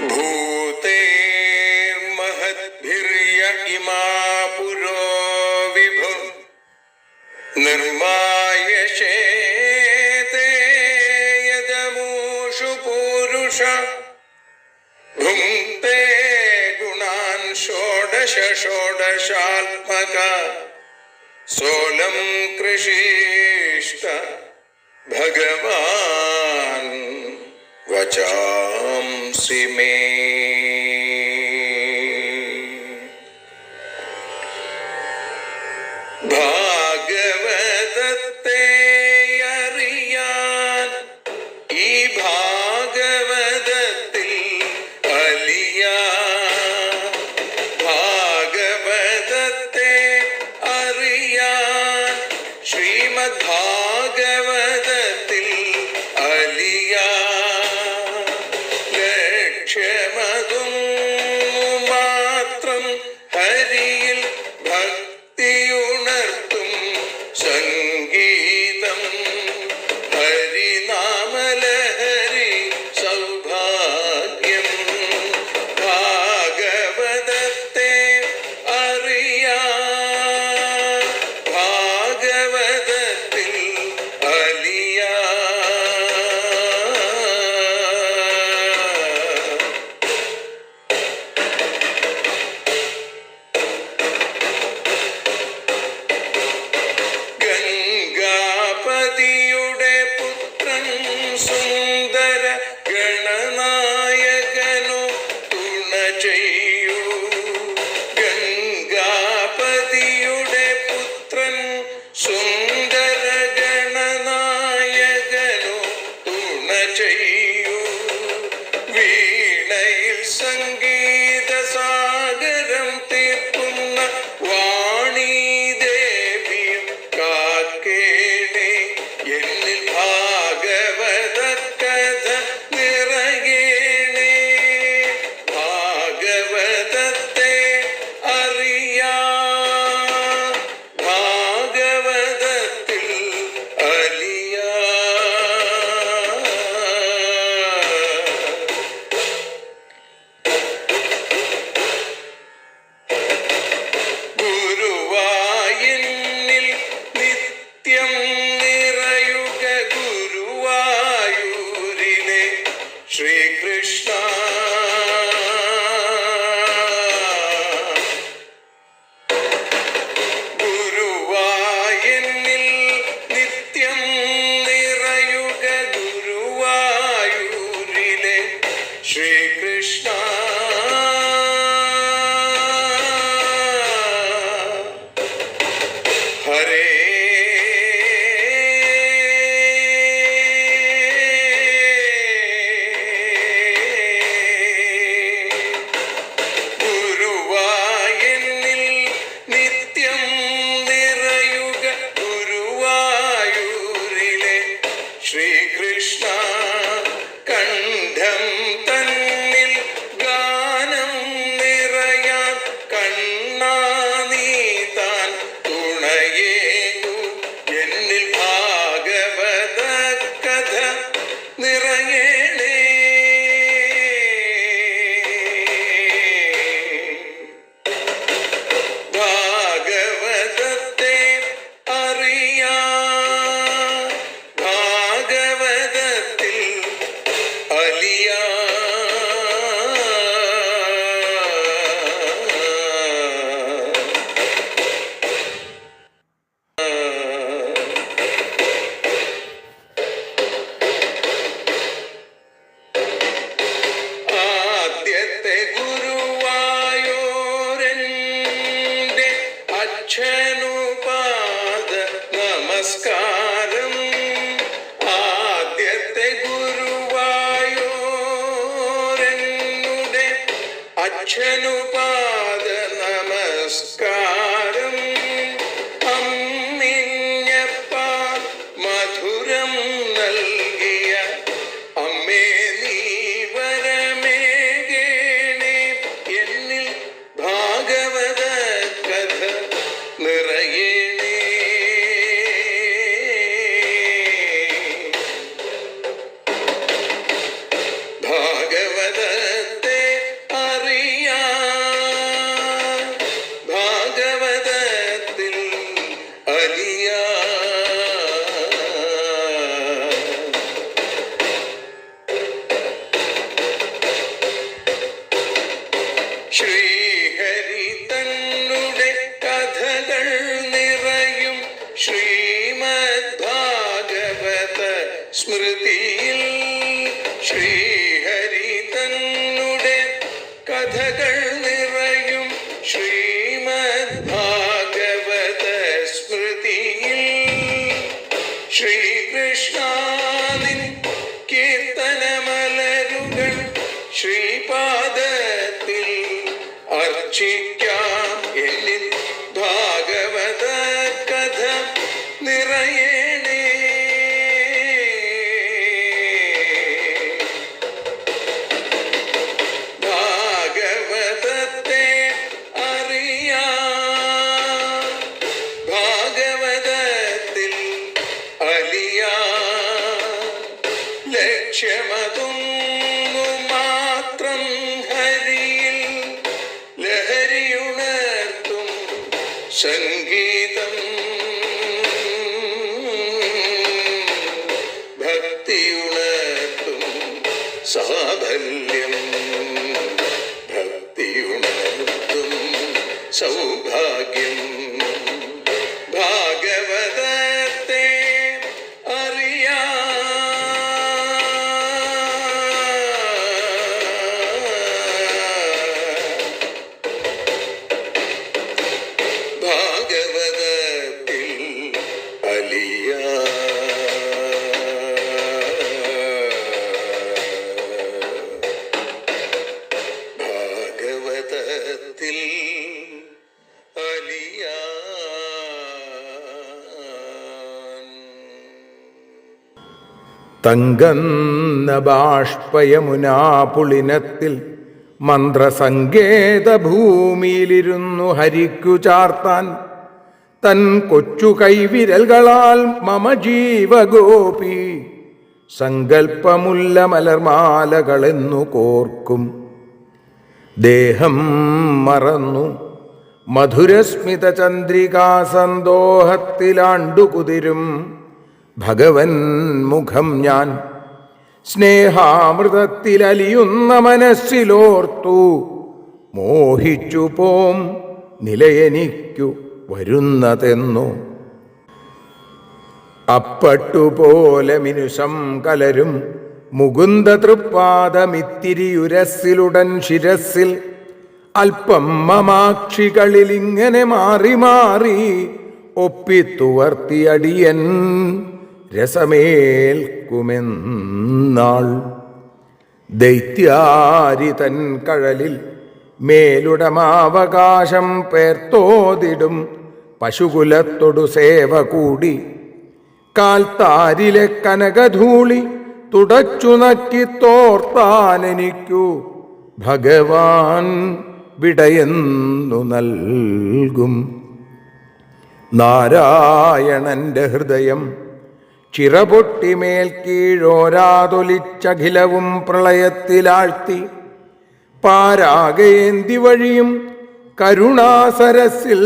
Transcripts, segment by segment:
ഭൂതേ മഹദ്ഭിര്യ ഇമാ പുരോ വിഭു നിർമായശേതേ യദമൂഷു പൂരുഷ ഭുങ്ക്തേ ഗുണാൻ ഷോഡശ ഷോഡശാത്മക സോലം കൃഷിഷ്ട ഭഗവാൻ വചാംസി മേ. ഭാഗവതത്തെ അറിയാൻ ഈ ഭാഗവതത്തിൽ അലിയാൻ, ഭാഗവതത്തെ അറിയാൻ ശ്രീമദ് ഭാഗവതത്തിൽ അലിയാൻ. ലക്ഷ്യമതും മാത്രം ഹരിയിൽ ഭക്തിയുണർത്തും സംഗീതം, ഹരിനാമലഹരി സൗഭാഗ്യം. ഭാഗവതത്തെ അറിയാൻ ഭാഗവതത്തിൽ അലിയാൻ. ഗംഗാപതിയുടെ പുത്രൻ സുന്ദര ഗണനായകനു തുണ ചെയ്യൂ. ഗംഗാപതിയുടെ പുത്രൻ സുന്ദര ഗണനായകനു തുണ ചെയ്യൂ. വീണയിൽ സംഗീത സാഗരം തീർക്കുന്ന വാണീദേവിയും കാക്കേണേ. എന്നിൽ ഭാഗവത കഥ നിറയേണേ. ഭാഗവതത്തെ അറിയാൻ ഭാഗവതത്തിൽ അലിയാൻ. ഗുരുവായൂരിൽ നിത്യം നിറയുക ഗുരുവായൂരിലെ ശ്രീകൃഷ്ണ. ഗുരുവായൂരിൽ നിത്യം നിറയുക ഗുരുവായൂരിലെ ശ്രീകൃഷ്ണ. ഹരേ ഗുരുവായൂരിൽ നിത്യം നിറയുക ഗുരുവായൂരിലെ ശ്രീകൃഷ്ണ. കണ്ഠം തന്നിൽ ഗാനം നിറയാൻ കണ്ണാ നീ താൻ തുണയേകു. എന്നിൽ ഭാഗവത കഥ നിറയേണേ. ഭാഗവതത്തെ അറിയാൻ ഭാഗവതത്തിൽ അലിയാൻ. ആദ്യത്തെ ഗുരുവായൂരന്റെ അച്ഛനുപാദ നമസ്കാരം. ആദ്യത്തെ ഗുരുവായൂരനുടെ അച്ഛനുപാദ നമസ്കാരം. അമ്മിഞ്ഞപ്പാൽ മധുരം നൽകിയ അമ്മേ നീ വരമേകേണേ. എന്നിൽ ഭാഗവത കഥ നിറയേണേ. ഭാഗവതത്തെ ശ്രീഹരി തന്നുടെ കഥകൾ നിറയും ശ്രീമദ് ഭാഗവത സ്മൃതിയിൽ. ശ്രീഹരി തന്നുടെ കഥകൾ നിറയും ശ്രീമദ് ഭാഗവത സ്മൃതിയിൽ. ശ്രീകൃഷ്ണാനിൻ കീർത്തനമലരുകൾ ശ്രീപാദത്തിൽ അർച്ചിക്കാം. എന്നിൽ ഭാഗവത കഥ നിറയണേ. ഭാഗവതത്തെ അറിയാം, ഭാഗവതത്തിൽ അലിയാം. ലക്ഷ്യമതൊന്നു മാത്രം ഹരിയിൽ ലഹരിയുണർത്തും സംഗീതം. ഭക്തിയുണർത്തും സാഫല്യം, ഭക്തിയുണർത്തും സൗഭാഗ്യം. ഭാഗവതത്തെ അറിയാം, ഭാഗവതത്തിൽ അലിയാം. ഭാഗവതത്തിൽ അലിയാൻ. തങ്കന്ന ബാഷ്പയമുനാപുളിനത്തിൽ മന്ത്രസങ്കേത ഭൂമിയിലിരുന്നു ഹരിക്കു ചാർത്താൻ തൻ കൊച്ചു കൈവിരൽകളാൽ മമ ജീവഗോപി സങ്കൽപ്പമുല്ല മലർമാലകളെന്നു കോർക്കും. ദേഹം മറന്നു മധുരസ്മിത ചന്ദ്രികാ സന്തോഹത്തിലാണ്ടുകുതിരും ഭഗവൻ മുഖം ഞാൻ സ്നേഹാമൃതത്തിലലിയുന്ന മനസ്സിലോർത്തു. മോഹിച്ചു പോം നിലയെനിക്കു വരുന്നതെന്നു. അപ്പട്ടുപോലെ മിനുസം കലരും മുകുന്ദ തൃപ്പാദമിത്തിരിയുരസ്സിലുടൻ ശിരസ്സിൽ അല്പം മമാക്ഷികളിലിങ്ങനെ മാറി മാറി ഒപ്പിത്തുവർത്തിയടിയൻ രസമേൽക്കുമെന്നാൾ. ദൈത്യാരി തൻ കഴലിൽ മേലുടമാവകാശം പേർത്തോതിടും പശുകുലത്തൊടു സേവ കൂടി കാൽത്താരിലെ കനകധൂളി തുടച്ചു നക്കി തോർത്താനെനിക്കു ഭഗവാൻ വിടയെന്നു നൽകും. നാരായണന്റെ ഹൃദയം ചിറപൊട്ടിമേൽ കീഴോരാതൊലിച്ചഖിലവും പ്രളയത്തിലാഴ്ത്തി പാരാകേന്തി വഴിയും കരുണാസരസിൽ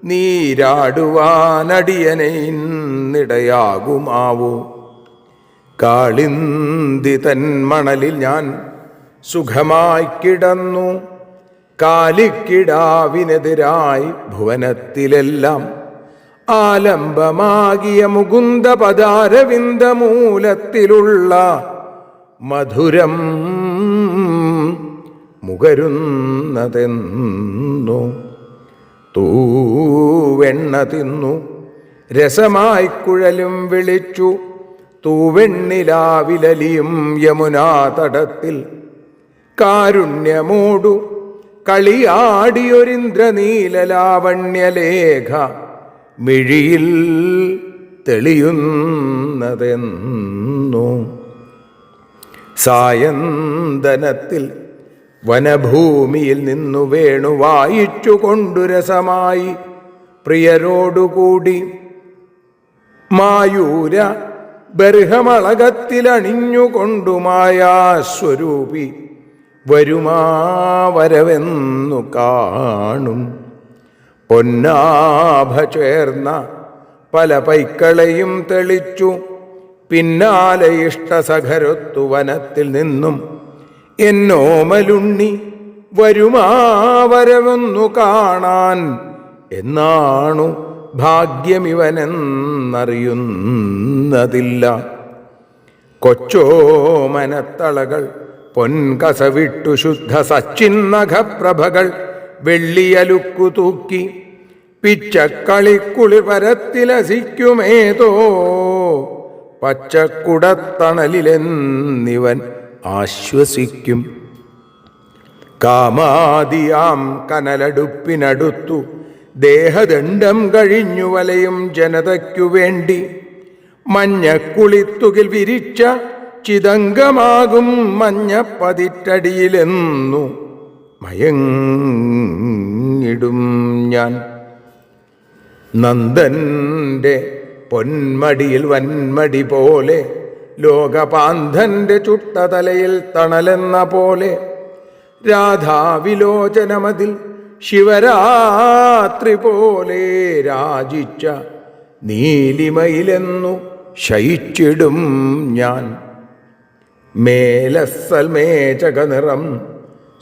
നീരാടുവാനടിയനെന്നിടയാകുമാവോ. കാളിന്തി തൻ മണലിൽ ഞാൻ സുഖമായി കിടന്നു കാലിക്കിടാവിനെതിരായി ഭുവനത്തിലെല്ലാം ആലംബമാകിയ മുകുന്ദ പദാരവിന്ദമൂലത്തിലുള്ള മധുരം മുകരുന്നതെന്നു. തൂവെണ്ണ തിന്നു രസമായി കുഴലും വിളിച്ചു തൂവെണ്ണിലാവിലലിയും യമുനാ തടത്തിൽ കാരുണ്യമോടു കളിയാടിയൊരിന്ദ്രനീലലാവണ്യലേഖ മിഴിയിൽ തെളിയുന്നതെന്നു. സായന്തനത്തിൽ വനഭൂമിയിൽ നിന്നു വേണു വായിച്ചു കൊണ്ടു രസമായി പ്രിയരോടുകൂടി മായൂര ബർഹമളകത്തിലണിഞ്ഞുകൊണ്ടു മായാസ്വരൂപി വരുമാ വരവെന്നു കാണും. പൊന്നാഭ ചേർന്ന പല പൈക്കളെയും തെളിച്ചു പിന്നാലെ ഇഷ്ടസഖരൊത്തു വനത്തിൽ നിന്നും എന്നോമലുണ്ണി വരുമാവരവൊന്നു കാണാൻ എന്നാണു ഭാഗ്യമിവനെന്നറിയുന്നതില്ല. കൊച്ചോമനത്തളകൾ പൊൻകസവിട്ടു ശുദ്ധ സച്ചിന്നഖപ്രഭകൾ വെള്ളിയലുക്കു തൂക്കി പിച്ചക്കളിക്കുളിർ പരത്തിലസിക്കുമേതോ പച്ചക്കുടത്തണലിലെന്നിവൻ ആശ്വസിക്കും. കാമാദിയാം കനലടുപ്പിനടുത്തു ദേഹദണ്ഡം കഴിഞ്ഞു വലയും ജനതയ്ക്കു വേണ്ടി മഞ്ഞക്കുളിത്തുകിൽ വിരിച്ച ചിദംഗമാകും മഞ്ഞപ്പതിറ്റടിയിലെന്നു മയങ്ങിടും ഞാൻ. നന്ദന്റെ പൊന്മടിയിൽ വന്മടി പോലെ ലോകപാന്ധന്റെ ചുട്ടതലയിൽ തണലെന്ന പോലെ രാധാവിലോചനമതിൽ ശിവരാത്രി പോലെ രാജിച്ച നീലിമയിലെന്നു ശയിച്ചിടും ഞാൻ. മേലസ്സൽമേചകനിറം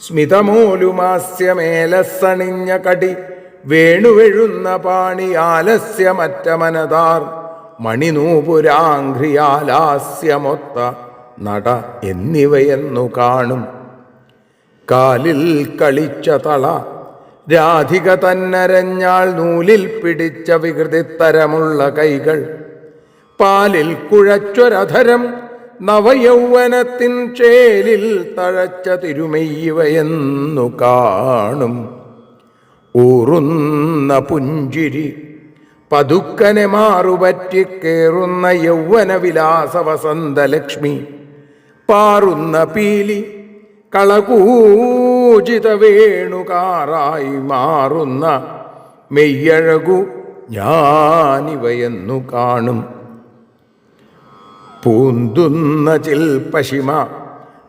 സ്മിതമോലുമാസ്യമേലസ്സണിഞ്ഞ കടി വേണുവെഴുന്ന പാണി ആലസ്യമറ്റമനതാർ മണിനൂപുരാഘ്രിയാലാസ്യമൊത്ത നട എന്നിവയെന്നു കാണും. കാലിൽ കളിച്ച തള രാധിക തന്നരഞ്ഞാൾ നൂലിൽ പിടിച്ച വികൃതിത്തരമുള്ള കൈകൾ പാലിൽ കുഴച്ചൊരധരം നവയൗവനത്തിൻ ചേലിൽ തഴച്ച തിരുമെയ്യവയെന്നു കാണും. ഊറുന്ന പുഞ്ചിരി പതുക്കനെ മാറുപറ്റിക്കേറുന്ന യൗവന വിലാസ വസന്തലക്ഷ്മി പാറുന്ന പീലി കളകൂചിത വേണുകാറായി മാറുന്ന മെയ്യഴകു ഞാനിവയെന്നു കാണും. പൂന്തുന്ന ചിൽപ്പശിമ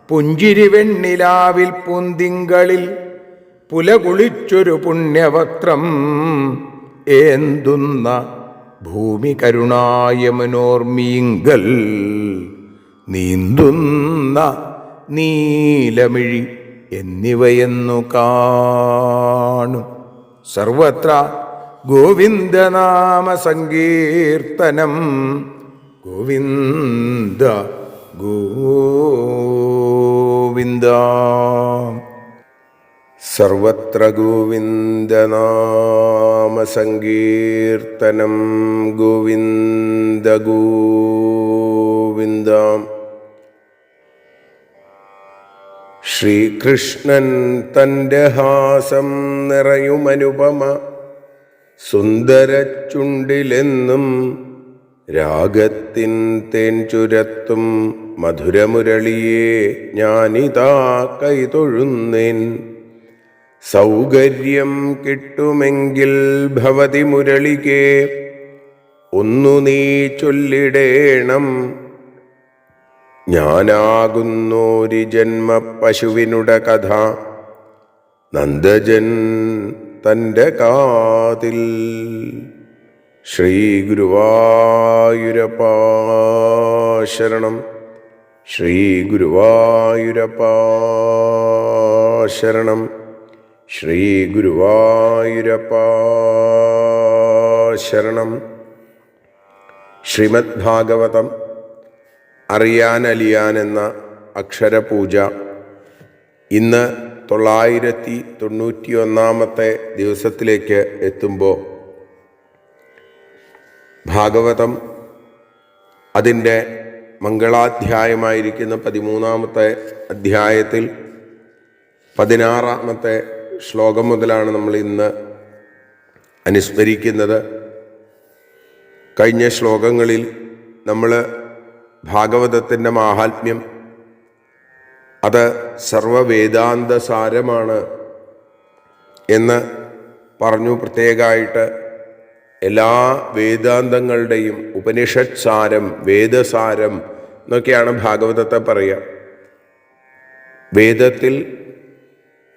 പുഞ്ചിരി വെണ്ണിലാവിൽ പൂന്തിങ്കളിൽ പുലകുളിച്ചൊരു പുണ്യവക്രം ഏന്തുന്ന ഭൂമി കരുണായമുനോർമീങ്കൽ നീന്തുന്ന നീലമിഴി എന്നിവയെന്നു കാണും. സർവത്ര ഗോവിന്ദനാമ സങ്കീർത്തനം. ഗോവിന്ദ ഗോവിന്ദ. സർവത്ര ഗോവിന്ദനാമ സങ്കീർത്തനം. ഗോവിന്ദ ഗോവിന്ദ. ശ്രീകൃഷ്ണൻ തൻ്റെ ഹാസം നിറയുമനുപമ സുന്ദര ചുണ്ടിലെന്നും രാഗത്തിൻ തേൻ ചുരത്തും മധുരമുരളിയെ ഞാനിതാ കൈതൊഴുന്നേൻ. സൗകര്യം കിട്ടുമെങ്കിൽ ഭവതി മുരളികേ ഒന്നു നീ ചൊല്ലിടേണം. ഞാനാകുന്നോരി ജന്മ പശുവിനുടെ കഥ നന്ദജൻ തൻ്റെ കാതിൽ. ശ്രീ ഗുരുവായൂരപ്പാ ശരണം. ശ്രീ ഗുരുവായൂരപ്പാ ശരണം. ശ്രീ ഗുരുവായൂരപ്പാ ശരണം. ശ്രീമദ് ഭാഗവതം അറിയാൻ അലിയാൻ എന്ന അക്ഷരപൂജ ഇന്ന് 991 ദിവസത്തിലേക്ക് എത്തുമ്പോൾ ഭാഗവതം അതിൻ്റെ മംഗളാധ്യായമായിരിക്കുന്ന 13 അധ്യായത്തിൽ 16 ശ്ലോകം മുതലാണ് നമ്മൾ ഇന്ന് അനുസ്മരിക്കുന്നത്. കഴിഞ്ഞ ശ്ലോകങ്ങളിൽ നമ്മൾ ഭാഗവതത്തിൻ്റെ മാഹാത്മ്യം അത് സർവവേദാന്ത സാരമാണ് എന്ന് പറഞ്ഞു. പ്രത്യേകമായിട്ട് എല്ലാ വേദാന്തങ്ങളുടെയും ഉപനിഷത് സാരം, വേദസാരം എന്നൊക്കെയാണ് ഭാഗവതത്തെ പറയുക. വേദത്തിൽ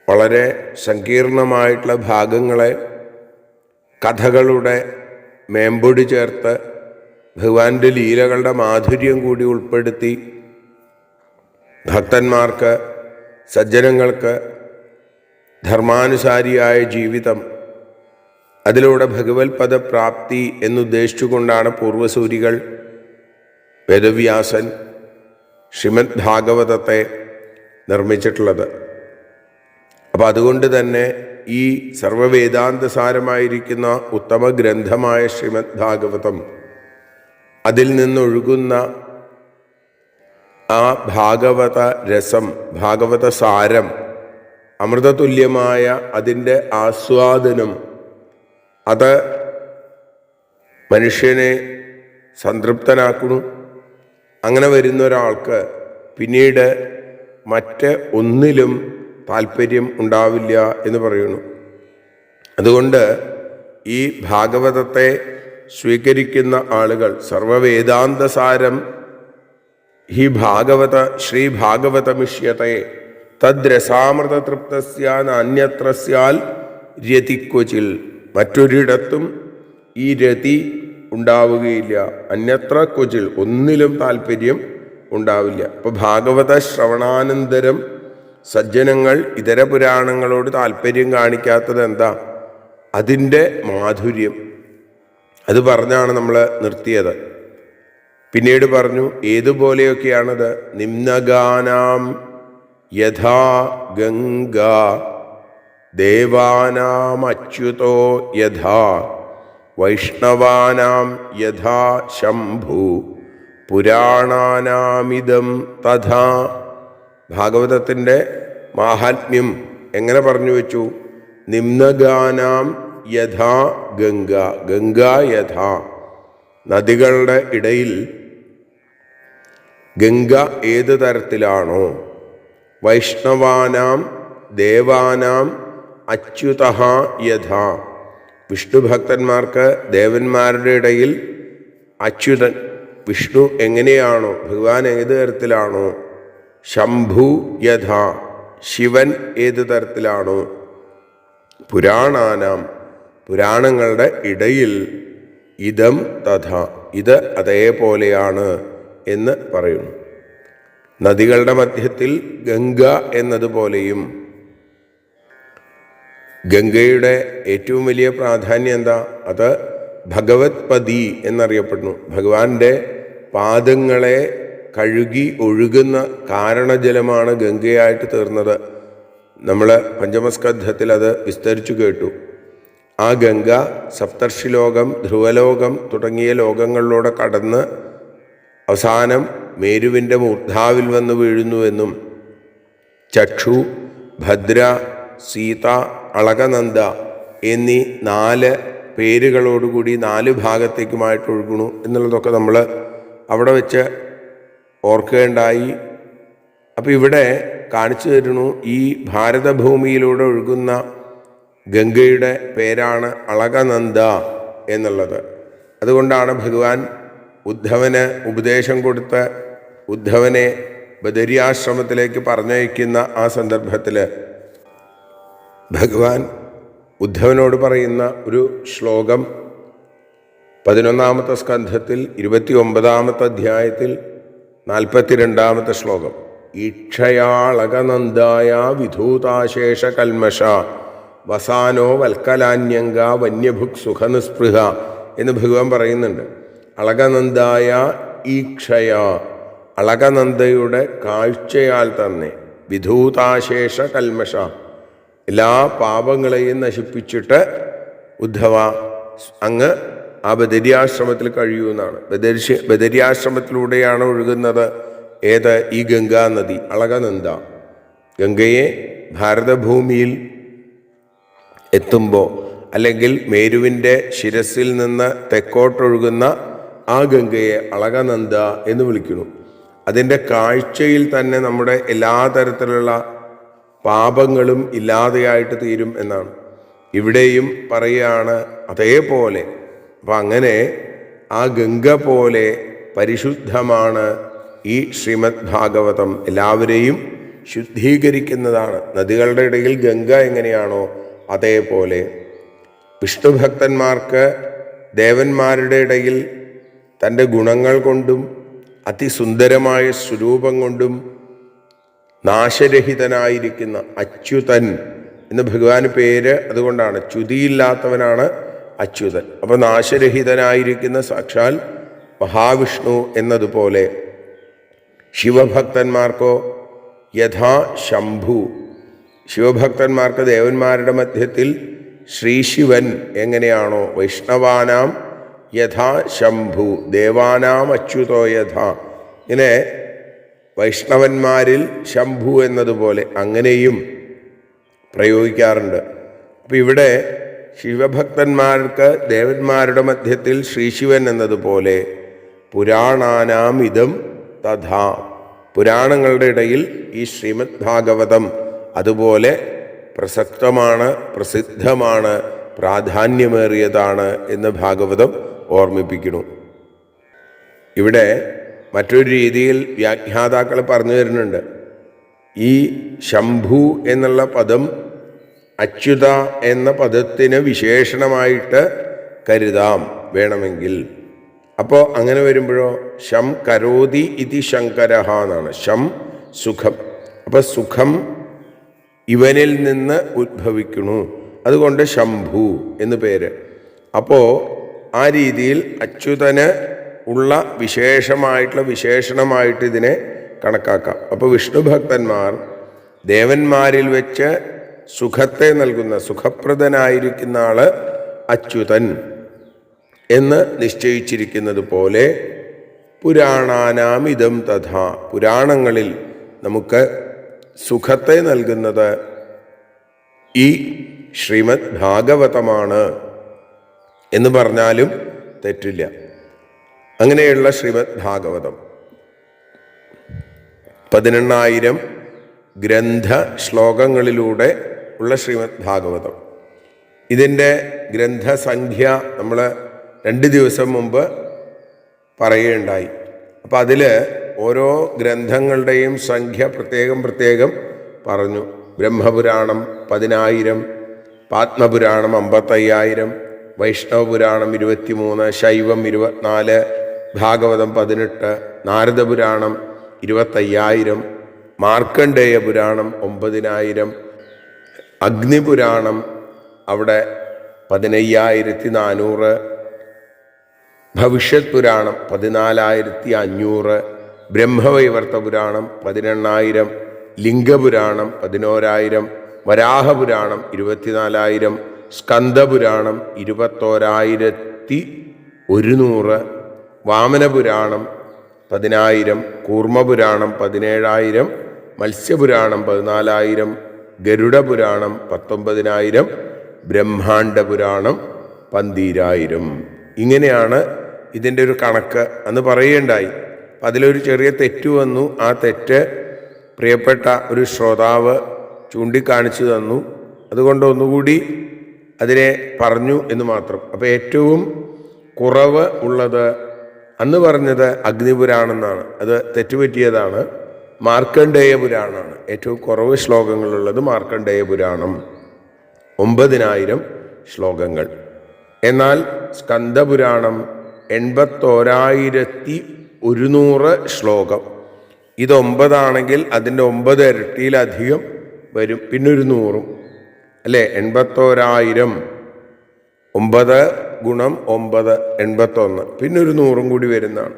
വളരെ സങ്കീർണമായിട്ടുള്ള ഭാഗങ്ങളെ കഥകളുടെ മേമ്പൊടി ചേർത്ത് ഭഗവാന്റെ ലീലകളുടെ മാധുര്യം കൂടി ഉൾപ്പെടുത്തി ഭക്തന്മാർക്ക്, സജ്ജനങ്ങൾക്ക് ധർമാനുസാരിയായ ജീവിതം, അതിലൂടെ ഭഗവത് പദപ്രാപ്തി എന്നുദ്ദേശിച്ചുകൊണ്ടാണ് പൂർവസൂരികൾ വേദവ്യാസൻ ശ്രീമദ് ഭാഗവതത്തെ നിർമ്മിച്ചിട്ടുള്ളത്. അപ്പം അതുകൊണ്ട് തന്നെ ഈ സർവവേദാന്തസാരമായിരിക്കുന്ന ഉത്തമ ഗ്രന്ഥമായ ശ്രീമദ് ഭാഗവതം, അതിൽ നിന്നൊഴുകുന്ന ആ ഭാഗവത രസം, ഭാഗവത സാരം, അമൃതതുല്യമായ അതിൻ്റെ ആസ്വാദനം, അത് മനുഷ്യനെ സംതൃപ്തനാക്കുന്നു. അങ്ങനെ വരുന്ന ഒരാൾക്ക് പിന്നീട് മറ്റ് ഒന്നിലും താല്പര്യം ഉണ്ടാവില്ല എന്ന് പറയുന്നു. അതുകൊണ്ട് ഈ ഭാഗവതത്തെ സ്വീകരിക്കുന്ന ആളുകൾ സർവവേദാന്തസാരം ഹി ഭാഗവത ശ്രീ ഭാഗവതമിഷ്യത്തെ തദ്രസാമൃത തൃപ്തസ്യാൻ അന്യത്ര സ്യാൽ രതിക്വചിൽ, മറ്റൊരിടത്തും ഈ രതി ഉണ്ടാവുകയില്ല. അന്യത്ര ക്വചിൽ, ഒന്നിലും താല്പര്യം ഉണ്ടാവില്ല. അപ്പോൾ ഭാഗവത ശ്രവണാനന്തരം സജ്ജനങ്ങൾ ഇതര പുരാണങ്ങളോട് താല്പര്യം കാണിക്കാത്തത് എന്താ? അതിൻ്റെ മാധുര്യം. അത് പറഞ്ഞാണ് നമ്മൾ നിർത്തിയത്. പിന്നീട് പറഞ്ഞു ഏതുപോലെയൊക്കെയാണത്. നിമ്നഗാനാം യഥാ ഗംഗ ദേവാനാം അച്യുതോ യഥാ വൈഷ്ണവാനാം യഥാ ശംഭു പുരാണാനാമിതം തഥാ. ഭാഗവതത്തിൻ്റെ മാഹാത്മ്യം എങ്ങനെ പറഞ്ഞു വെച്ചു? നിമ്നഗാനാം യഥാ ഗംഗ, ഗംഗ യഥാ, നദികളുടെ ഇടയിൽ ഗംഗ ഏത് തരത്തിലാണോ, വൈഷ്ണവാനാം ദേവാനാം അച്യുതഃ യഥാ, വിഷ്ണുഭക്തന്മാർക്ക് ദേവന്മാരുടെ ഇടയിൽ അച്യുതൻ വിഷ്ണു എങ്ങനെയാണോ, ഭഗവാൻ ഏത് തരത്തിലാണോ, ശംഭു യഥാ, ശിവൻ ഏത് തരത്തിലാണോ, പുരാണാനാം, പുരാണങ്ങളുടെ ഇടയിൽ ഇതം തഥ, ഇത് അതേപോലെയാണ് എന്ന് പറയുന്നു. നദികളുടെ മധ്യത്തിൽ ഗംഗ എന്നതുപോലെയും. ഗംഗയുടെ ഏറ്റവും വലിയ പ്രാധാന്യം എന്താ? അത് ഭഗവത് പതി എന്നറിയപ്പെടുന്നു. ഭഗവാന്റെ പാദങ്ങളെ കഴുകി ഒഴുകുന്ന കാരണജലമാണ് ഗംഗയായിട്ട് തീർന്നത്. നമ്മൾ പഞ്ചമസ്കന്ധത്തിൽ അത് വിസ്തരിച്ചു കേട്ടു. ആ ഗംഗ സപ്തർഷിലോകം, ധ്രുവലോകം തുടങ്ങിയ ലോകങ്ങളിലൂടെ കടന്ന് അവസാനം മേരുവിൻ്റെ മൂർധാവിൽ വന്ന് വീഴുന്നുവെന്നും ചക്ഷു, ഭദ്ര, സീത, അളകനന്ദ എന്നീ 4 പേരുകളോടുകൂടി 4 ഭാഗത്തേക്കുമായിട്ട് ഒഴുകണു എന്നുള്ളതൊക്കെ നമ്മൾ അവിടെ വെച്ച് ഓർക്കേണ്ടായി. അപ്പം ഇവിടെ കാണിച്ചു തരുന്നു ഈ ഭാരതഭൂമിയിലൂടെ ഒഴുകുന്ന ഗംഗയുടെ പേരാണ് അളകനന്ദ എന്നുള്ളത്. അതുകൊണ്ടാണ് ഭഗവാൻ ഉദ്ധവന് ഉപദേശം കൊടുത്ത് ഉദ്ധവനെ ബദരിയാശ്രമത്തിലേക്ക് പറഞ്ഞയക്കുന്ന ആ സന്ദർഭത്തിൽ ഭഗവാൻ ഉദ്ധവനോട് പറയുന്ന ഒരു ശ്ലോകം 11-ാമത്തെ സ്കന്ധത്തിൽ 29-ാമത്തെ അധ്യായത്തിൽ 42-ാമത്തെ ശ്ലോകം. ഈക്ഷയാളകനന്ദായ വിധൂതാശേഷ കൽമഷ വസാനോ വൽക്കലാന്യങ്ക വന്യഭുക് സുഖനിസ്പൃഹ എന്ന് ഭഗവാൻ പറയുന്നുണ്ട്. അളകനന്ദായ ഈക്ഷയ, അളകനന്ദയുടെ കാഴ്ചയാൽ തന്നെ, വിധൂതാശേഷ കൽമഷ, എല്ലാ പാപങ്ങളെയും നശിപ്പിച്ചിട്ട് ഉദ്ധവ അങ്ങ് ആ ബദരിയാശ്രമത്തിൽ കഴിയുമെന്നാണ്. ബദരിയാശ്രമത്തിലൂടെയാണ് ഒഴുകുന്നത് ഏത്? ഈ ഗംഗാ നദി, അളകനന്ദ. ഗംഗയെ ഭാരതഭൂമിയിൽ എത്തുമ്പോൾ, അല്ലെങ്കിൽ മേരുവിൻ്റെ ശിരസിൽ നിന്ന് തെക്കോട്ടൊഴുകുന്ന ആ ഗംഗയെ അളകനന്ദ എന്ന് വിളിക്കുന്നു. അതിൻ്റെ കാഴ്ചയിൽ തന്നെ നമ്മുടെ എല്ലാ തരത്തിലുള്ള പാപങ്ങളും ഇല്ലാതെയായിട്ട് തീരും എന്നാണ്. ഇവിടെയും പറയുകയാണ് അതേപോലെ. അപ്പം അങ്ങനെ ആ ഗംഗ പോലെ പരിശുദ്ധമാണ് ഈ ശ്രീമദ് ഭാഗവതം. എല്ലാവരെയും ശുദ്ധീകരിക്കുന്നതാണ്. നദികളുടെ ഇടയിൽ ഗംഗ എങ്ങനെയാണോ അതേപോലെ വിഷ്ണുഭക്തന്മാർക്ക് ദേവന്മാരുടെ ഇടയിൽ തൻ്റെ ഗുണങ്ങൾ കൊണ്ടും അതിസുന്ദരമായ സ്വരൂപം കൊണ്ടും നാശരഹിതനായിരിക്കുന്ന അച്യുതൻ എന്ന് ഭഗവാന് പേര് അതുകൊണ്ടാണ്. ച്യുതിയില്ലാത്തവനാണ് അച്യുതൻ. അപ്പോൾ നാശരഹിതനായിരിക്കുന്ന സാക്ഷാൽ മഹാവിഷ്ണു എന്നതുപോലെ ശിവഭക്തന്മാർക്കോ യഥാ ശംഭു, ശിവഭക്തന്മാർക്ക് ദേവന്മാരുടെ മധ്യത്തിൽ ശ്രീശിവൻ എങ്ങനെയാണോ, വൈഷ്ണവാനാം യഥാ ശംഭു ദേവാനാം അച്യുതോ യഥാ, ഇങ്ങനെ വൈഷ്ണവന്മാരിൽ ശംഭു എന്നതുപോലെ അങ്ങനെയും പ്രയോഗിക്കാറുണ്ട്. അപ്പം ഇവിടെ ശിവഭക്തന്മാർക്ക് ദേവന്മാരുടെ മധ്യത്തിൽ ശ്രീശിവൻ എന്നതുപോലെ പുരാണാനാം ഇതം തഥാ, പുരാണങ്ങളുടെ ഇടയിൽ ഈ ശ്രീമദ് ഭാഗവതം അതുപോലെ പ്രസക്തമാണ്, പ്രസിദ്ധമാണ്, പ്രാധാന്യമേറിയതാണ് എന്ന് ഭാഗവതം ഓർമ്മിപ്പിക്കുന്നു. ഇവിടെ മറ്റൊരു രീതിയിൽ വ്യാഖ്യാതാക്കൾ പറഞ്ഞു തരുന്നുണ്ട്. ഈ ശംഭു എന്നുള്ള പദം അച്യുത എന്ന പദത്തിന് വിശേഷണമായിട്ട് കരുതാം വേണമെങ്കിൽ. അപ്പോൾ അങ്ങനെ വരുമ്പോഴോ ശം കരോതി ഇതി ശങ്കരഹ എന്നാണ്. ശം സുഖം. അപ്പം സുഖം ഇവനിൽ നിന്ന് ഉദ്ഭവിക്കുന്നു, അതുകൊണ്ട് ശംഭു എന്ന് പേര്. അപ്പോൾ ആ രീതിയിൽ അച്യുതന് ഉള്ള വിശേഷണമായിട്ട് ഇതിനെ കണക്കാക്കാം. അപ്പോൾ വിഷ്ണു ഭക്തന്മാർ ദേവന്മാരിൽ വെച്ച് സുഖത്തെ നൽകുന്ന, സുഖപ്രദനായിരിക്കുന്ന ആള് അച്യുതൻ എന്ന് നിശ്ചയിച്ചിരിക്കുന്നത് പോലെ പുരാണാനാം ഇതം തഥാ, പുരാണങ്ങളിൽ നമുക്ക് സുഖത്തെ നൽകുന്നത് ഈ ശ്രീമദ് ഭാഗവതമാണ് എന്ന് പറഞ്ഞാലും തെറ്റില്ല. അങ്ങനെയുള്ള ശ്രീമദ് ഭാഗവതം 18,000 ഗ്രന്ഥ ശ്ലോകങ്ങളിലൂടെ ഉള്ള ശ്രീമദ് ഭാഗവതം. ഇതിൻ്റെ ഗ്രന്ഥസംഖ്യ നമ്മൾ 2 ദിവസം മുമ്പ് പറയുകയുണ്ടായി. അപ്പം അതിൽ ഓരോ ഗ്രന്ഥങ്ങളുടെയും സംഖ്യ പ്രത്യേകം പറഞ്ഞു. ബ്രഹ്മപുരാണം 10,000, പാത്മപുരാണം 55,000, വൈഷ്ണവപുരാണം 23, ശൈവം 24, ഭാഗവതം 18, നാരദപുരാണം 25,000, മാർക്കണ്ഡേയ പുരാണം 9,000, അഗ്നിപുരാണം അവിടെ 15,400, ഭവിഷ്യത് പുരാണം 14,500, ബ്രഹ്മവൈവർത്ത പുരാണം 18,000, ലിംഗപുരാണം 11,000, വരാഹപുരാണം 24,000, സ്കന്ദപുരാണം 21,100, വാമനപുരാണം 10,000, കൂർമ്മപുരാണം 17,000, മത്സ്യപുരാണം 14,000, ഗരുഡപുരാണം 19,000, ബ്രഹ്മാണ്ഡപുരാണം 12,000. ഇങ്ങനെയാണ് ഇതിൻ്റെ ഒരു കണക്ക് എന്ന് പറയുകയുണ്ടായി. അതിലൊരു ചെറിയ തെറ്റ് വന്നു. ആ തെറ്റ് പ്രിയപ്പെട്ട ഒരു ശ്രോതാവ് ചൂണ്ടിക്കാണിച്ചു തന്നു. അതുകൊണ്ട് ഒന്നുകൂടി അതിനെ പറഞ്ഞു എന്ന് മാത്രം. അപ്പോൾ ഏറ്റവും കുറവ് ഉള്ളത് അന്ന് പറഞ്ഞത് അഗ്നിപുരാണം എന്നാണ്. അത് തെറ്റുപറ്റിയതാണ്. മാർക്കണ്ഡേയ പുരാണമാണ് ഏറ്റവും കുറവ് ശ്ലോകങ്ങളുള്ളത്. മാർക്കണ്ഡേയ പുരാണം 9,000 ശ്ലോകങ്ങൾ. എന്നാൽ സ്കന്ദപുരാണം 81,100 ശ്ലോകം. ഇത് 9 അതിൻ്റെ 9 ഇരട്ടിയിലധികം വരും. പിന്നൊരു 100 അല്ലേ, 81,000, 9 ഗുണം 9 81, പിന്നൊരു 100 കൂടി വരുന്നതാണ്.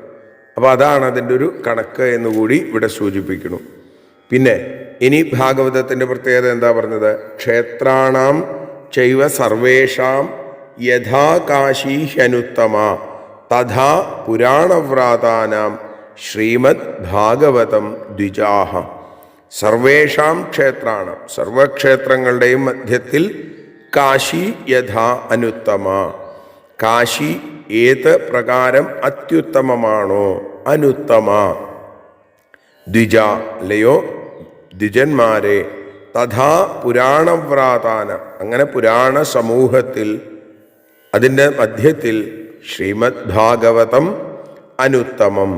അപ്പോൾ അതാണ് അതിൻ്റെ ഒരു കണക്ക് എന്നുകൂടി ഇവിടെ സൂചിപ്പിക്കുന്നു. പിന്നെ ഇനി ഭാഗവതത്തിൻ്റെ പ്രത്യേകത എന്താ പറഞ്ഞത്? ക്ഷേത്രാണാം ചൈവ സർവേഷാം യഥാ കാശീ ഹ്യനുത്തമ തഥാ പുരാണവ്രാതാനാം ശ്രീമദ് ഭാഗവതം ദ്വിജാഹ. സർവേഷാം ക്ഷേത്രാണ്, സർവക്ഷേത്രങ്ങളുടെയും മധ്യത്തിൽ കാശി യഥാ അനുത്തമ. കാശി ഏത് പ്രകാരം അത്യുത്തമമാണോ അനുത്തമ. ദ്വിജ അല്ലയോ ദ്വിജന്മാരെ, തഥാ പുരാണവ്രാതാന അങ്ങനെ പുരാണ സമൂഹത്തിൽ അതിൻ്റെ മധ്യത്തിൽ ശ്രീമദ് ഭാഗവതം അനുത്തമം.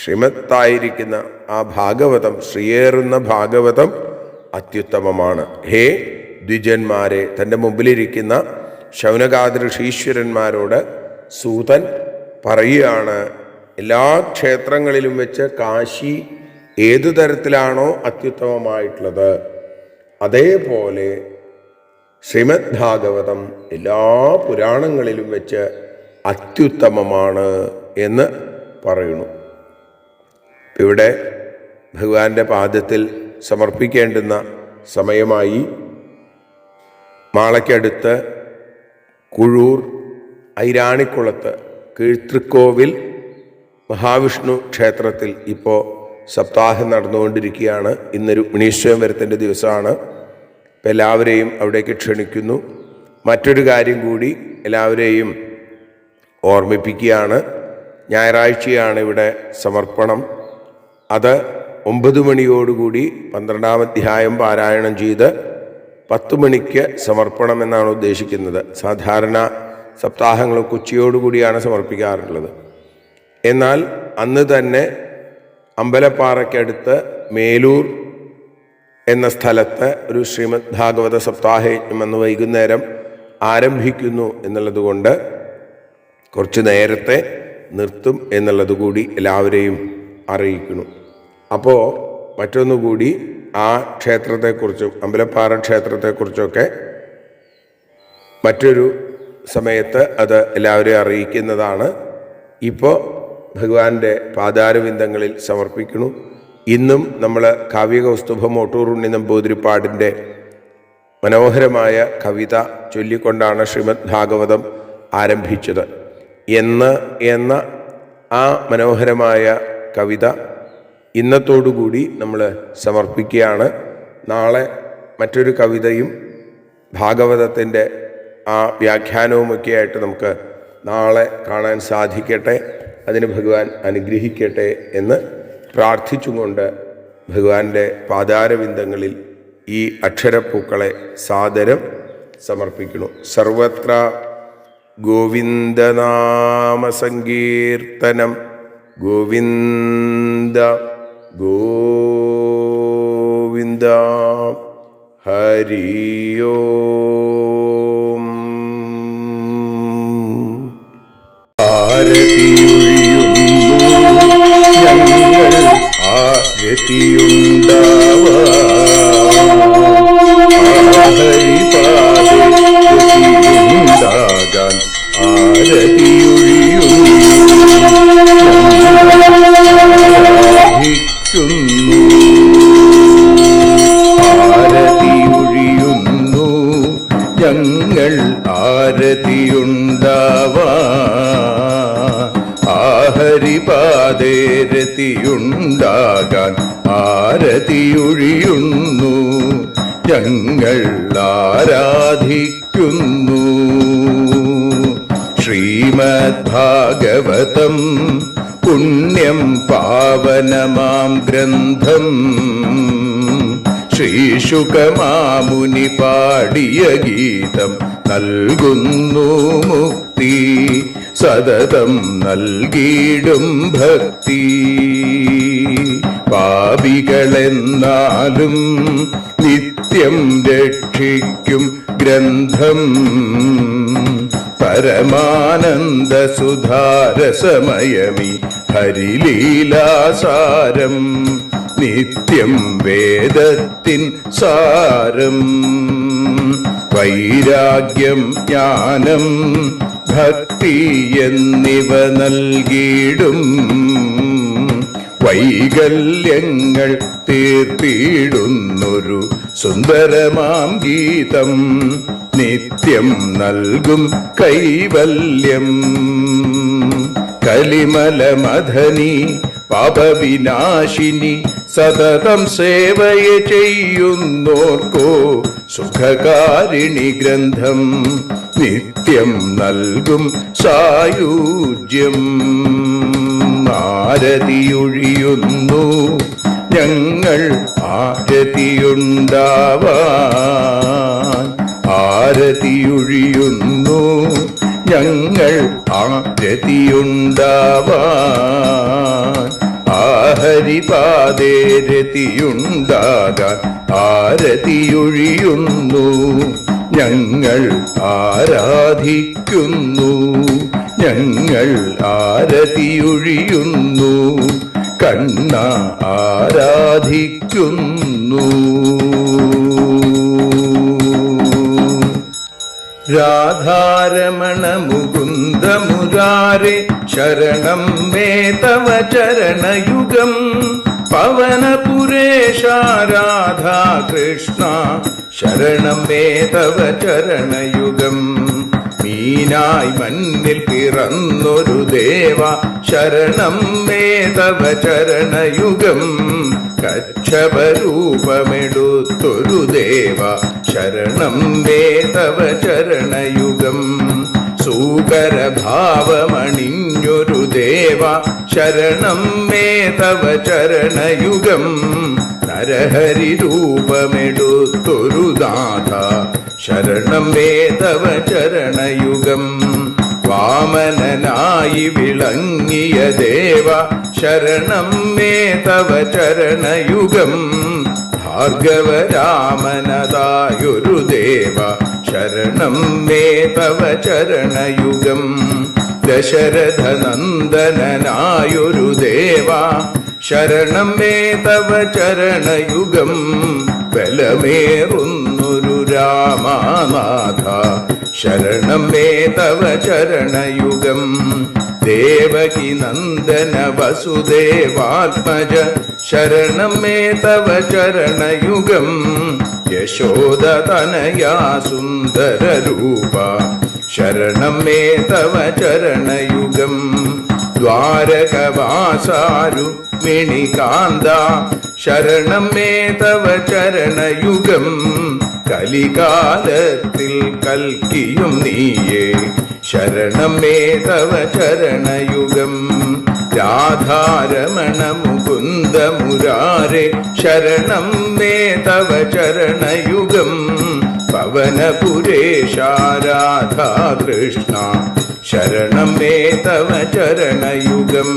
ശ്രീമത്തായിരിക്കുന്ന ആ ഭാഗവതം, ശ്രീയേറുന്ന ഭാഗവതം അത്യുത്തമമാണ്. ഹേ ദ്വിജന്മാരെ, തൻ്റെ മുമ്പിലിരിക്കുന്ന ശൗനകാദി ഋഷീശ്വരന്മാരോട് സൂതൻ പറയുകയാണ്, എല്ലാ ക്ഷേത്രങ്ങളിലും വെച്ച് കാശി ഏതു തരത്തിലാണോ അത്യുത്തമമായിട്ടുള്ളത്, അതേപോലെ ശ്രീമദ് ഭാഗവതം എല്ലാ പുരാണങ്ങളിലും വെച്ച് അത്യുത്തമമാണ് എന്ന് പറയുന്നു. ഇവിടെ ഭഗവാന്റെ പാദത്തിൽ സമർപ്പിക്കേണ്ടുന്ന സമയമായി. മാളയ്ക്കടുത്ത് കുഴൂർ ഐരാണിക്കുളത്ത് കീഴ്തൃക്കോവിൽ മഹാവിഷ്ണു ക്ഷേത്രത്തിൽ ഇപ്പോൾ സപ്താഹം നടന്നുകൊണ്ടിരിക്കുകയാണ്. ഇന്നൊരു രുക്മിണീശ്വരത്തിൻ്റെ ദിവസമാണ്. അപ്പം എല്ലാവരെയും അവിടേക്ക് ക്ഷണിക്കുന്നു. മറ്റൊരു കാര്യം കൂടി എല്ലാവരെയും ഓർമ്മിപ്പിക്കുകയാണ്. ഞായറാഴ്ചയാണ് ഇവിടെ സമർപ്പണം. അത് 9 മണിയോടുകൂടി 12-ാം അധ്യായം പാരായണം ചെയ്ത് 10 മണിക്ക് സമർപ്പണം എന്നാണ് ഉദ്ദേശിക്കുന്നത്. സാധാരണ സപ്താഹങ്ങൾ ഉച്ചയോടുകൂടിയാണ് സമർപ്പിക്കാറുള്ളത്. എന്നാൽ അന്ന് തന്നെ അമ്പലപ്പാറയ്ക്കടുത്ത് മേലൂർ എന്ന സ്ഥലത്ത് ഒരു ശ്രീമദ് ഭാഗവത സപ്താഹയജ്ഞം അന്ന് വൈകുന്നേരം ആരംഭിക്കുന്നു എന്നുള്ളതുകൊണ്ട് കുറച്ച് നേരത്തെ നിർത്തും എന്നുള്ളത് കൂടി എല്ലാവരെയും അറിയിക്കുന്നു. അപ്പോൾ മറ്റൊന്നുകൂടി ആ ക്ഷേത്രത്തെക്കുറിച്ചും അമ്പലപ്പാറ ക്ഷേത്രത്തെക്കുറിച്ചൊക്കെ മറ്റൊരു സമയത്ത് അത് എല്ലാവരെയും അറിയിക്കുന്നതാണ്. ഇപ്പോൾ ഭഗവാന്റെ പാദാരവിന്ദങ്ങളിൽ സമർപ്പിക്കുന്നു. ഇന്നും നമ്മൾ കാവ്യകൗസ്തുഭം ഓട്ടൂർ ഉണ്ണി നമ്പൂതിരിപ്പാടിൻ്റെ മനോഹരമായ കവിത ചൊല്ലിക്കൊണ്ടാണ് ശ്രീമദ് ഭാഗവതം ആരംഭിച്ചത്. എന്ന ആ മനോഹരമായ കവിത ഇന്നത്തോടുകൂടി നമ്മൾ സമർപ്പിക്കുകയാണ്. നാളെ മറ്റൊരു കവിതയും ഭാഗവതത്തിൻ്റെ ആ വ്യാഖ്യാനവുമൊക്കെ ആയിട്ട് നമുക്ക് നാളെ കാണാൻ സാധിക്കട്ടെ. അതിന് ഭഗവാൻ അനുഗ്രഹിക്കട്ടെ എന്ന് പ്രാർത്ഥിച്ചുകൊണ്ട് ഭഗവാന്റെ പാദാരവിന്ദങ്ങളിൽ ഈ അക്ഷരപ്പൂക്കളെ സാദരം സമർപ്പിക്കുന്നു. സർവത്ര ഗോവിന്ദനാമസങ്കീർത്തനം ഗോവിന്ദ ഗോവിന്ദ. ഹരിയോം. ഞങ്ങൾ ആരതിയുണ്ടാവാൻ ആഹരിപാദേ രതിയുണ്ടാകാൻ ആരതിയൊഴിയുന്നു. ഞങ്ങൾ ആരാധിക്കുന്നു. ശ്രീമദ് ഭാഗവതം പുണ്യം പാവനമാം ഗ്രന്ഥം ശ്രീശുകമാമുനി പാടിയ ഗീതം നൽകുന്നു മുക്തി. സതതം നൽകിയിടും ഭക്തി. പാപികളെന്നാലും നിത്യം രക്ഷിക്കും ഗ്രന്ഥം പരമാനന്ദ സുധാരസമയമി ഹരിലീലാസാരം. നിത്യം വേദത്തിൻ സാരം. വൈരാഗ്യം ജ്ഞാനം ഭക്തി എന്നിവ നൽകിയിടും. വൈകല്യങ്ങൾ തീർത്തിയിടുന്നൊരു സുന്ദരമാം ഗീതം. നിത്യം നൽകും കൈവല്യം. കലിമലമഥനി പാപവിനാശിനി സതതം സേവയ ചെയ്യുന്നോർക്കോ സുഖകാരിണി ഗ്രന്ഥം. നിത്യം നൽകും സായുജ്യം. ആരതിയൊഴിയുന്നു ഞങ്ങൾ ആരതിയുണ്ടാവാൻ ആരതിയൊഴിയുന്നു ഞങ്ങൾ ആരതിയുണ്ടാവാൻ ആഹരിപാദേ രതിയുണ്ടാകാൻ ആരതിയൊഴിയുന്നു. ഞങ്ങൾ ആരാധിക്കുന്നു. ഞങ്ങൾ ആരതിയൊഴിയുന്നു. കണ്ണ ആരാധിക്കുന്നു. രാധാരമണ മുകുന്ദ മുരാരെ ശരണം മേ തവ ചരണയുഗം പവനപുരേശ രാധാ കൃഷ്ണ ശരണം മേ തവ ചരണയുഗം മീനായി മണ്ണിൽ പിറന്നൊരു ദേവ ശരണം മേ തവ ചരണയുഗം കച്ഛപരൂപമെടുത്തൊരു ദേവ ശരണം മേ തവ ചരണയുഗം സൂകരഭാവമണിഞ്ഞൊരു ദേവ ശരണം മേ തവ ചരണയുഗം നരഹരി രൂപമെടുത്തൊരു നാഥ ശരണം മേ തവ ചരണയുഗം വാമനനായി വിളങ്ങിയ ദേവ ശരണം മേ തവ ചരണയുഗം ഭാർഗവരാമനതായൊരു ദേവ ശരണം മേ തവ ചരണയുഗം ദശരഥനന്ദനായൊരു ദേവ ശരണം മേ തവ ചരണയുഗം ബലമേറുന്നൊരു രാമനാഥ ശരണം മേ തവ ചരണയുഗം ദേവകി നന്ദന വസുദേവാത്മജ ശരണം മേ തവ ചരണയുഗം യശോദതനയാ സുന്ദര രൂപ ശരണം മേ തവ ചരണയുഗം ദ്വാരകവാസാരുക്മിണികാന്ത ശരണം മേ തവ ചരണയുഗം കലികാലത്തിൽ കൽക്കിയും നീയേ ശരണം മേ തവ ചരണയുഗം രാധാരമണ മുകുന്ദ മുരാരെ ശരണം മേ തവ ചരണയുഗം പവനപുരേശ രാധാ കൃഷ്ണ ശരണം മേ തവ ചരണയുഗം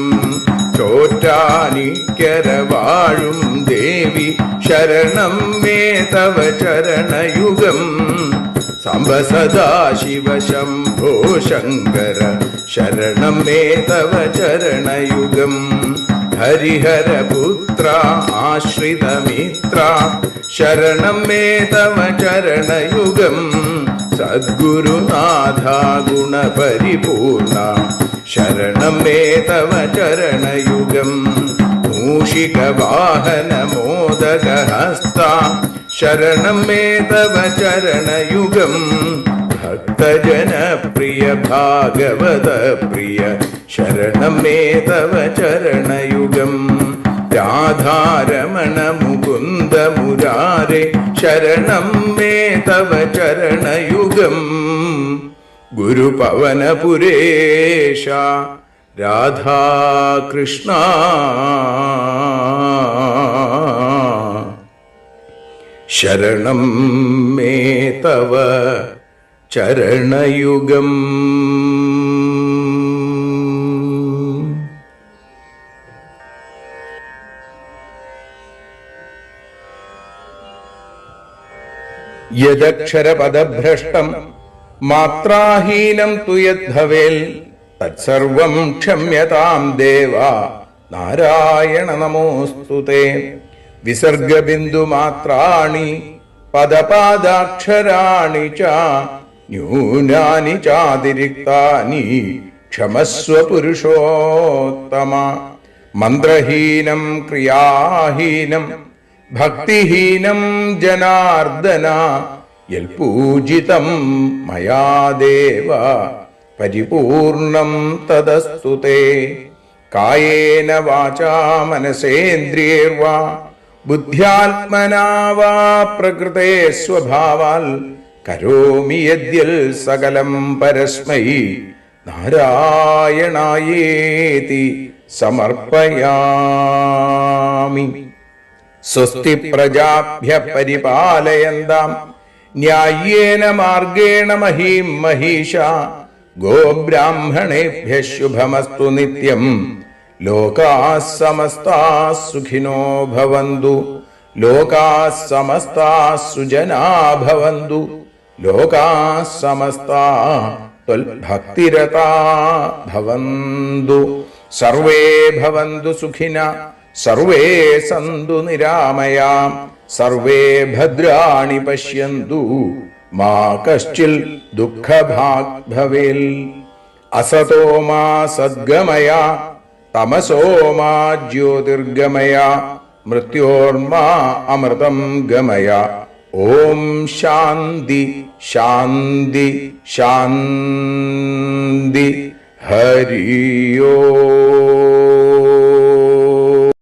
ചോറ്റാനിക്കര വാഴും ദേവി ശരണം മേ തവ ചരണയുഗം സാംബ സദാശിവ ശംഭോ ശങ്കര ശരണം മേ തവ ചരണയുഗം ഹരിഹരപുത്ര ആശ്രിതമിത്ര ശരണം മേ തവ ചരണയുഗം സദ്ഗുരുനാഥ ഗുണപരിപൂർണ ശരണം മേ തവ ചരണയുഗം മൂഷികവാഹന മോദകഹസ്ത ശരണം മേ തവ ചരണയുഗം ഭക്തജനപ്രിയ ഭാഗവത പ്രിയ ശരണം മേ തവ ചരണയുഗം രാധാരമണ മുകുന്ദ മുരാരെ ശരണം മേ തവ ചരണയുഗം ഗുരുപവനപുരേശ രാധാകൃഷ്ണ ശരണം മേ തവ ചരണയുഗം യദക്ഷരപദഭ്രഷ്ടം മാത്രാഹീനം തു യദ്ഭവേൽ തത്സർവം ക്ഷമ്യതാം ദേവ നാരായണ നമോസ്തുതേ വിസർഗബിന്ദുമാത്രാണി പദപാദാക്ഷരാണി ച ന്യൂനാനി ചാതിരിക്താനി ക്ഷമസ്വ പുരുഷോത്തമ മന്ത്രഹീനം ക്രിയാഹീനം ഭക്തിഹീനം ജനാർദ്ദന യൽപൂജിതം മയാ ദേവ പരിപൂർണം തദസ്തു തേ കായേന വാചാ മനസേന്ദ്രിയൈർവാ ബുദ്ധ്യാത്മനാ വാ പ്രകൃതേ സ്വഭാവാൽ കരോമി യദ്യൽ സകലം പരസ്മൈ നാരായണായേതി സമർപ്പയാമി. സ്വസ്തി പ്രജാഭ്യ പരിപാലയന്താം ന്യായേന മാർഗേണ മഹീം മഹീഷ ഗോബ്രാഹ്മണേഭ്യ ശുഭമസ്തു നിത്യം ലോകാഃ സമസ്താഃ സുഖിനോ ഭവന്തു ലോകാഃ സമസ്താഃ സുജനാ ഭവന്തു ലോകാഃ സമസ്താഃ ത്വൽഭക്തിരതാ ഭവന്തു സർവേ ഭവന്തു സുഖിനഃ സർവേ സന്തു നിരാമയാം സർവേ ഭദ്രാണി പശ്യന്തു മാ കശ്ചിൽ ദുഃഖഭാഗ് ഭവേൽ. അസതോ മാ സദ്ഗമയ തമസോ മാ ജ്യോതിർഗമയ മൃത്യോർമാ അമൃതം ഗമയ. ഓം ശാന്തി ശാന്തി ശാന്തി. ഹരി ഓം.